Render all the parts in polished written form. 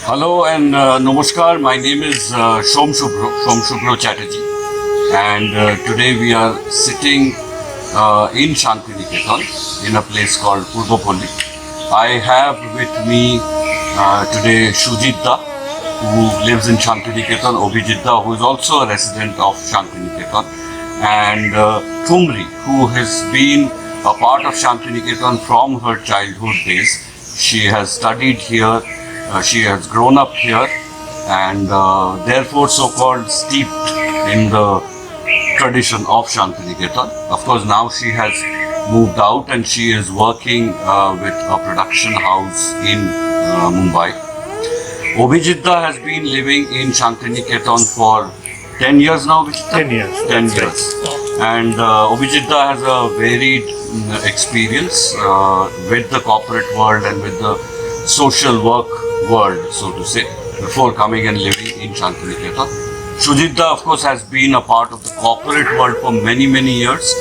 Hello and Namaskar. My name is Shom Shubhro Chatterjee, and today we are sitting in Santiniketan in a place called Purvapalli. I have with me today Shujitda, who lives in Santiniketan, Obhijitda, who is also a resident of Santiniketan, and Tumri, who has been a part of Santiniketan from her childhood days. She has studied here. She has grown up here and therefore so-called steeped in the tradition of Santiniketan. Of course, now she has moved out and she is working with a production house in Mumbai. Obhijitda has been living in Santiniketan for 10 years now. 10 years. 10 years. And Obhijitda has a varied experience with the corporate world and with the social work world, so to say, before coming and living in Santiniketan. Shujitda, of course, has been a part of the corporate world for many years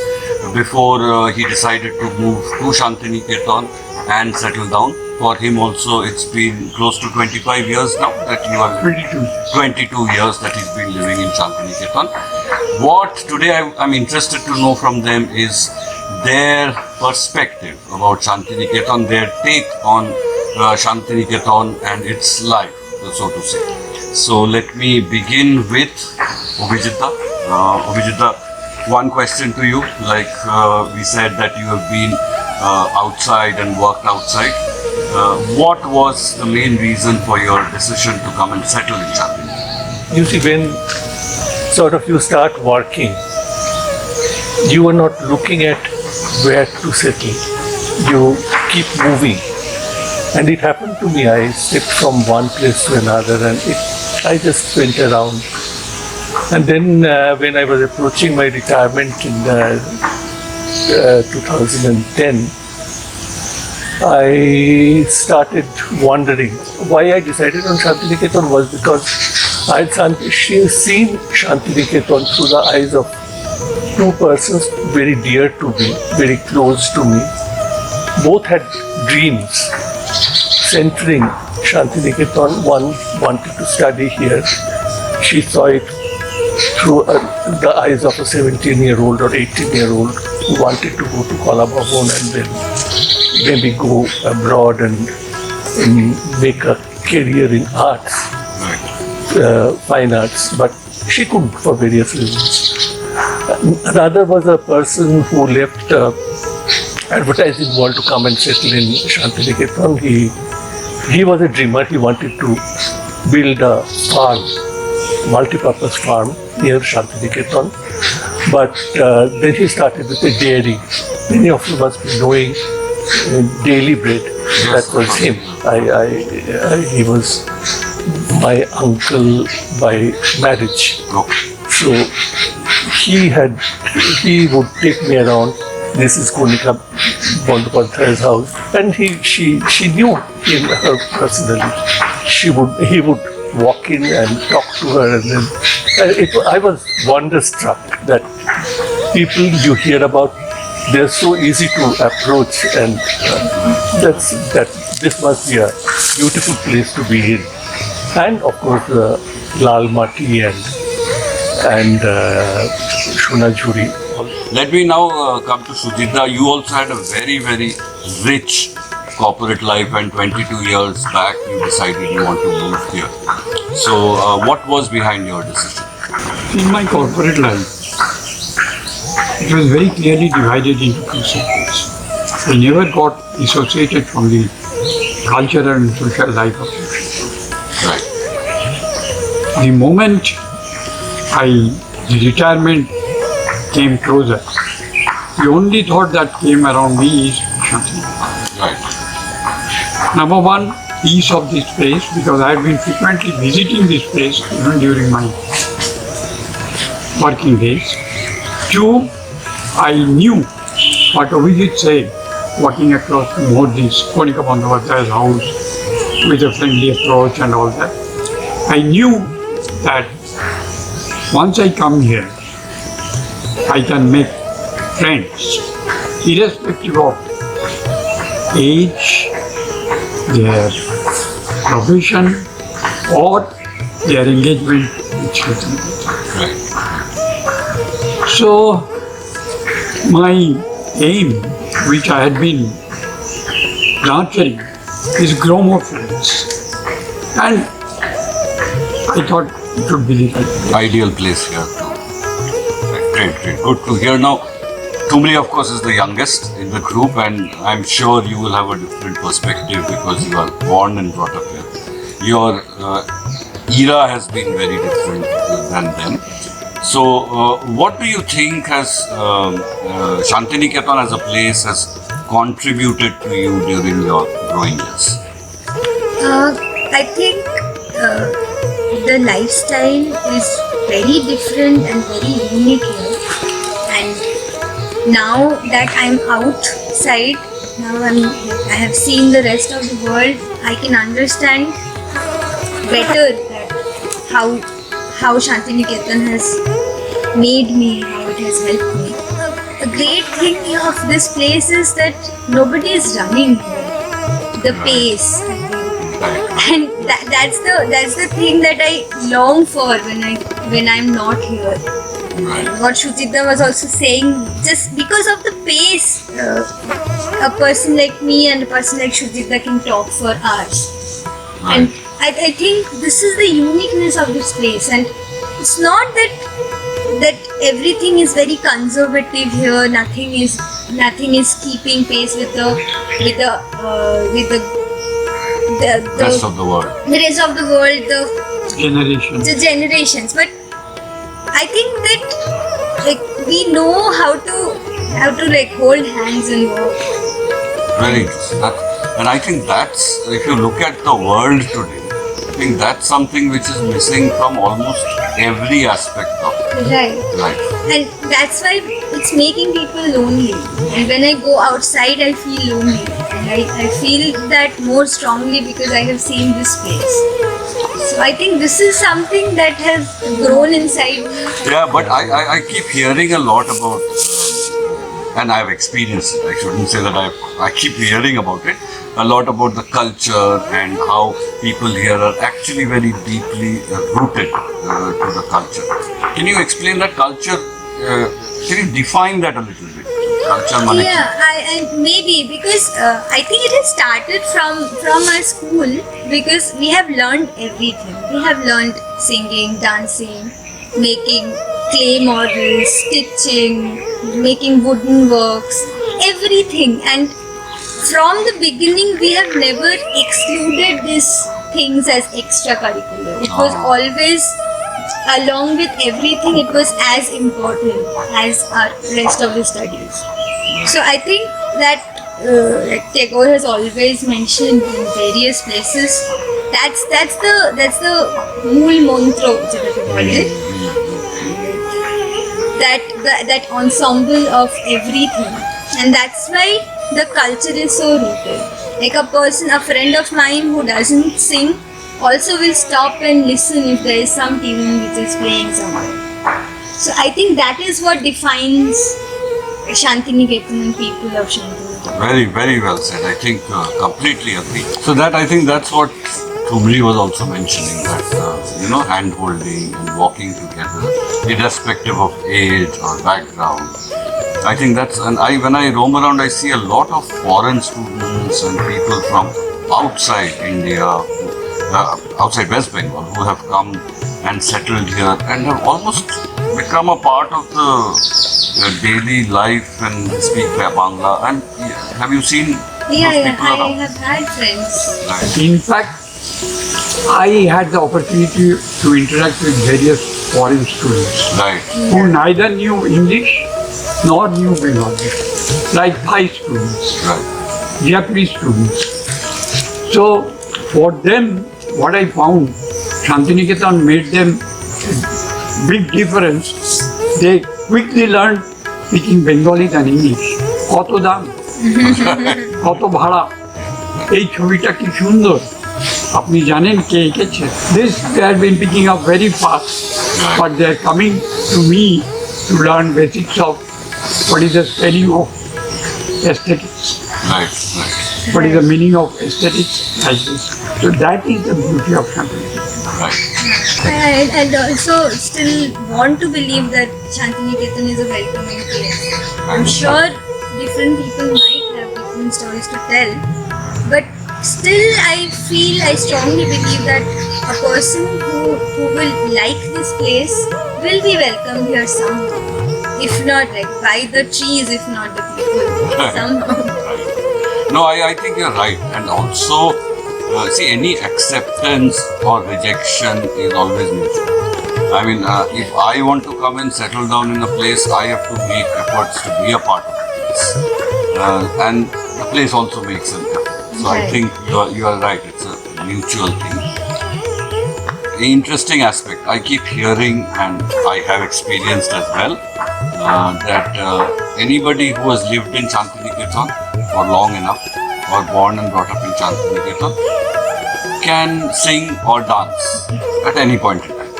before he decided to move to Santiniketan and settle down. For him also, it's been close to 25 years now that you are 22 years that he's been living in Santiniketan. What today I'm interested to know from them is their perspective about Santiniketan, their take on Santiniketan and its life, so to say. So let me begin with Obhijitda. Obhijitda, one question to you. Like we said that you have been outside and worked outside. What was the main reason for your decision to come and settle in Santiniketan? You see, when sort of you start working, you are not looking at where to settle. You keep moving. And it happened to me. I stepped from one place to another and I just went around. And then when I was approaching my retirement in 2010, I started wondering why I decided on Santiniketan was because I had seen Santiniketan through the eyes of two persons very dear to me, very close to me. Both had dreams centering Santiniketan. One wanted to study here. She saw it through the eyes of a 17-year-old or 18-year-old who wanted to go to Kalabhavan and then maybe go abroad and make a career in arts, fine arts, but she couldn't for various reasons. Another was a person who left advertising world to come and settle in Santiniketan. He was a dreamer. He wanted to build a farm, multi-purpose farm near Santiniketan. But then he started with a dairy. Many of you must be knowing Daily Bread. That was him. He was my uncle by marriage. So he would take me around. This is Konika Bandyopadhyay's house, and she knew him personally. He would walk in and talk to her, and then I was wonderstruck that people you hear about, they're so easy to approach, and this must be a beautiful place to be in. And of course, Lal Mati and Shunajuri. Let me now come to Shujitda. You also had a very rich corporate life, and 22 years back you decided you want to move here. So what was behind your decision? In my corporate life, it was very clearly divided into two sectors. I never got dissociated from the cultural and social life of it. Right. The moment the retirement came closer, the only thought that came around me is something. Right. Number one, peace of this place, because I have been frequently visiting this place even during my working days. Two, I knew what Obhijit said, walking across to Modi's, Konika Bandyopadhyay's house with a friendly approach and all that. I knew that once I come here, I can make friends, irrespective of age, their profession, or their engagement with Santiniketan. Right. So my aim, which I had been nurturing, is grow more friends. And I thought it would be the right. Ideal place here too. Great, great. Good to hear. Now, Tumri, of course, is the youngest in the group, and I'm sure you will have a different perspective because you are born and brought up here. Your era has been very different than them. So, what do you think has Santiniketan as a place has contributed to you during your growing years? I think the lifestyle is very different and very unique here. And now that I'm outside, I have seen the rest of the world, I can understand better that how Santiniketan has made me, how it has helped me. A great thing of this place is that nobody is running here. The pace, I think. And that's the thing that I long for when I'm not here. Right. What Shuchita was also saying, just because of the pace, a person like me and a person like Shuchita can talk for hours. Right. And I think this is the uniqueness of this place, and it's not that everything is very conservative here. Nothing is keeping pace with the Rest of the world. the rest of the world, the generations. But I think that like we know how to like hold hands and work. Very interesting. And I think that's, if you look at the world today, I think that's something which is missing from almost every aspect of Right. life. And that's why it's making people lonely. And when I go outside, I feel lonely. And I feel that more strongly because I have seen this place. So I think this is something that has grown inside me. Yeah, but I keep hearing a lot about, and I've experienced it. I shouldn't say that I keep hearing about it. A lot about the culture and how people here are actually very deeply rooted to the culture. Can you explain that culture? Can you define that a little bit? Culture, money. Yeah, I maybe because I think it has started from our school because we have learned everything. We have learned singing, dancing, making clay models, stitching, making wooden works, everything. And from the beginning, we have never excluded these things as extracurricular. It was always, along with everything, it was as important as our rest of the studies. So I think that like Tagore has always mentioned in various places, that's the mool mantra, which is what we call it. That ensemble of everything, and that's why the culture is so rooted. Like a friend of mine who doesn't sing also will stop and listen if there is some tune which is playing somewhere. So I think that is what defines Santiniketan and people of Santiniketan. Very, very well said. I think completely agree. So I think that's what Tumri was also mentioning, that hand holding and walking together, irrespective of age or background. I think when I roam around, I see a lot of foreign students and people from outside India, outside West Bengal, who have come and settled here and have almost become a part of the daily life and speak Bangla. And have you seen those people I around? have had friends. Right. In fact, I had the opportunity to interact with various foreign students Right. who neither knew English nor knew Bengali, like Thai students, Right. Japanese students. So for them, what I found, Santiniketan made them a big difference. They quickly learned speaking Bengali than English. কত দাম, কত ভাড়া, এই ছবিটা কি সুন্দর, আপনি জানেন কে এঁকেছে? This they have been picking up very fast, but they are coming to me to learn basics of what is the spelling of aesthetics, Right. Right. what is the meaning of aesthetics, like this. So that is the beauty of Santiniketan. Right. And also still want to believe that Santiniketan is a welcoming place. I'm sure different people might have different stories to tell, but still I strongly believe that a person who will like this place will be welcomed here somehow. If not like by the trees, if not the people, somehow. No, I think you're right. And also, see, any acceptance or rejection is always mutual. I mean, if I want to come and settle down in a place, I have to make efforts to be a part of the place. And the place also makes an effort. So I Right. think you are right. It's a mutual thing. Interesting aspect. I keep hearing, and I have experienced as well, that anybody who has lived in Santiniketan for long enough, or born and brought up in Santiniketan, can sing or dance at any point in time.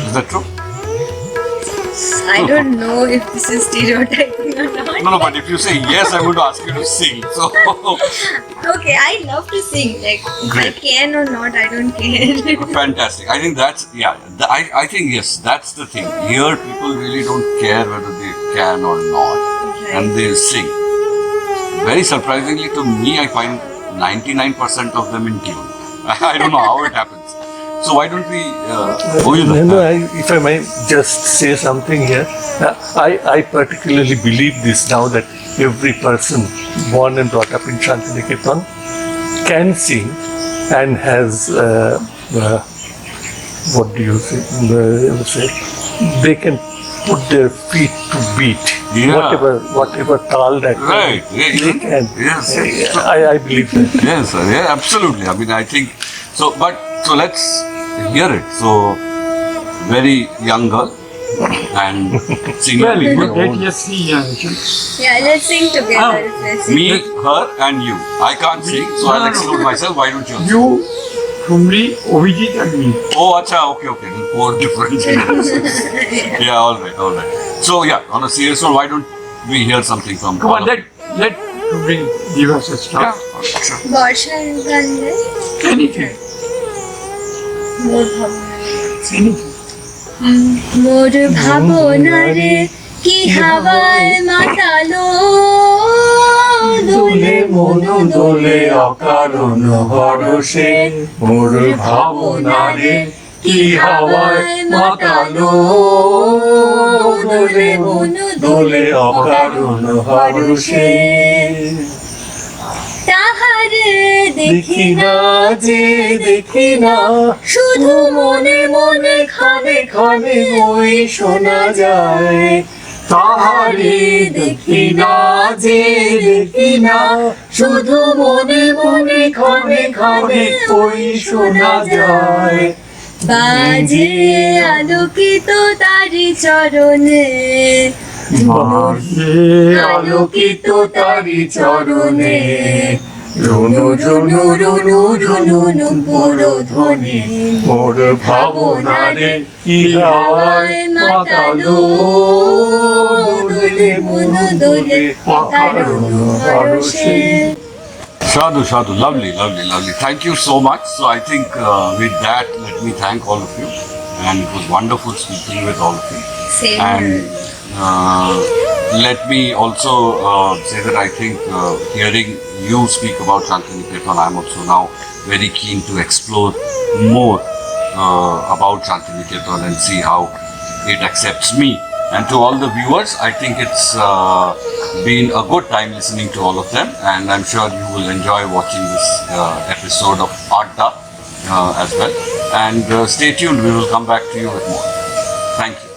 Is that true? I don't know if this is stereotyping or not. No, but if you say yes, I would ask you to sing. So, Okay, I love to sing. Like if Great. I can or not, I don't care. fantastic. I think that's, yeah, I think yes, that's the thing. Here, people really don't care whether they can or not, and they sing. Very surprisingly to me, I find 99% of them in tune. I don't know how it happens. So why don't we? If I may just say something here, I particularly believe this now that every person born and brought up in Santiniketan can sing and has what do you say? They can put their feet to beat Yeah. whatever tal that Right. Yeah, they can. Yes. I believe that. Yes, sir. Yeah, absolutely. I mean, I think so. But so let's hear it. So, very young girl and singing. Well, with good. her. Let's see. Yeah, let's sing together. Let's sing. Me, her, and you. I can't sing, so I'll exclude myself. Why don't you? You, Kumri, Ovijit, and me. Oh, acha, okay. Then 4 different singers. Yeah, all right. So, yeah, on a serious note, why don't we hear something from? Come on, all of- let Kumri give us a start. Yeah, sure. বর্ষার গানে Anything. মোর ভাবনা Anything. মোর ভাবনারে কি হাওয়ায় মাতালো দোলে মনু দোলে অকারণ হরষে মোর ভাবনারে কি হাওয়ায় মাতালো দোলে মনু দোলে অকারণ হরষে তাহারে দেখি না যে দেখি না শুধু মনে মনে খানে খানে ওই শোনা যায় তাহারে দেখি না যে দেখি না শুধু মনে মনে খানে খানে ওই শোনা যায় বাজে আলোকিত তারি চরণে Bhagye আলোকিত তারি চরণে রুনু রুনু রুনু রুনু নুপুর ধ্বনি মোর ভাবনারে কি হাওয়ায় মাতালো দোলে মনু দোলে অকারণ হরষে Sadhu, lovely. Thank you so much. So I think with that, let me thank all of you, and it was wonderful speaking with all of you. Same And here. let me also say that I think hearing you speak about Santiniketan, I'm also now very keen to explore more about Santiniketan and see how it accepts me. And to all the viewers, I think it's been a good time listening to all of them, and I'm sure you will enjoy watching this episode of Adda as well. And stay tuned, we will come back to you with more. Thank you.